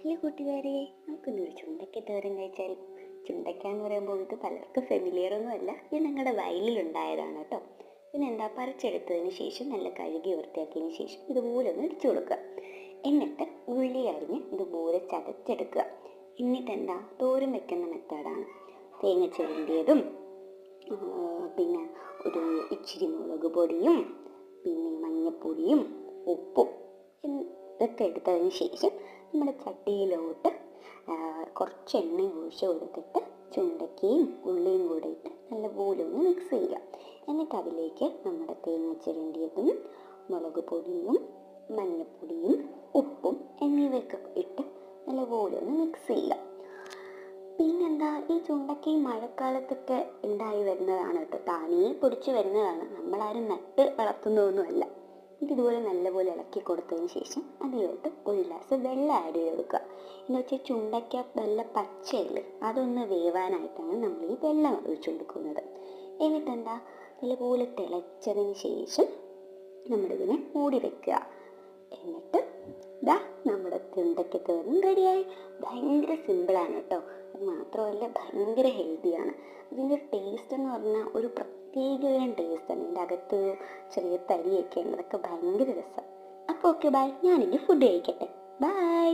Hello കൂട്ടുകാരെ, നമുക്കൊന്നൊരു ചുണ്ടയ്ക്ക തോരൻ കഴിച്ചാൽ. ചുണ്ടയ്ക്ക എന്ന് പറയുമ്പോൾ ഇത് പലർക്കും ഫെമിലിയറൊന്നും അല്ല. ഇത് ഞങ്ങളുടെ വയലിലുണ്ടായതാണ് കേട്ടോ. പിന്നെ എന്താ, പറിച്ചെടുത്തതിന് ശേഷം നല്ല കഴുകി വൃത്തിയാക്കിയതിന് ശേഷം ഇതുപോലെ ഒന്ന് ഇടിച്ചു കൊടുക്കുക. എന്നിട്ട് ഉള്ളി അരിഞ്ഞ് ഇതുപോലെ ചതച്ചെടുക്കുക. എന്നിട്ട് എന്താ, തോരൻ വെക്കുന്ന മെത്തേഡാണ്. തേങ്ങ ചിരണ്ടിയതും പിന്നെ ഒരു ഇച്ചിരി മുളക് പൊടിയും പിന്നെ മഞ്ഞൾപ്പൊടിയും ഉപ്പും ഇതൊക്കെ എടുത്തതിന് ശേഷം നമ്മുടെ ചട്ടിയിലോട്ട് കുറച്ച് എണ്ണ ഒഴിച്ച് കൊടുത്തിട്ട് ചുണ്ടയ്ക്കയും ഉള്ളിയും കൂടെ ഇട്ട് നല്ലപോലെ ഒന്ന് മിക്സ് ചെയ്യുക. എന്നിട്ട് അതിലേക്ക് നമ്മുടെ തേങ്ങ ചിരണ്ടിയതും മുളക് പൊടിയും മഞ്ഞൾപ്പൊടിയും ഉപ്പും എന്നിവയൊക്കെ ഇട്ട് നല്ലപോലെ ഒന്ന് മിക്സ് ചെയ്യുക. പിന്നെന്താ, ഈ ചുണ്ടയ്ക്ക മഴക്കാലത്തൊക്കെ ഉണ്ടായി വരുന്നതാണ് കേട്ടോ. താനേ പൊടിച്ച് വരുന്നതാണ്, നമ്മളാരും നട്ട് വളർത്തുന്നതൊന്നുമല്ല. ഇതുപോലെ നല്ലപോലെ ഇളക്കി കൊടുത്തതിന് ശേഷം അതിലോട്ട് ഒരു ഗ്ലാസ് വെള്ളം ആഡ് ചെയ്ത് കൊടുക്കുക. എന്ന് വെച്ചാൽ ചുണ്ടയ്ക്ക നല്ല പച്ചയല്ലേ, അതൊന്ന് വേവാനായിട്ടാണ് നമ്മൾ ഈ വെള്ളം ഒഴിച്ചു കൊടുക്കുന്നത്. എന്നിട്ടെന്താ, നല്ലപോലെ തിളച്ചതിന് ശേഷം നമ്മളിതിനെ മൂടി വെക്കുക. എന്നിട്ട് ഇതാ നമ്മുടെ ചുണ്ടയ്ക്ക തോരൻ റെഡിയായി. ഭയങ്കര സിമ്പിളാണ് കേട്ടോ. അത് മാത്രമല്ല ഭയങ്കര ഹെൽത്തിയാണ്. ഇതിൻ്റെ ടേസ്റ്റ് എന്ന് പറഞ്ഞാൽ ഒരു പ്രത്യേകതരം ടേസ്റ്റാണ്. ഇതിൻ്റെ അകത്ത് ചെറിയ തരിയൊക്കെ ഉണ്ട്, അതൊക്കെ ഭയങ്കര രസം. അപ്പോൾ ഓക്കെ, ബൈ. ഞാനിനി ഫുഡ് കഴിക്കട്ടെ. ബൈ.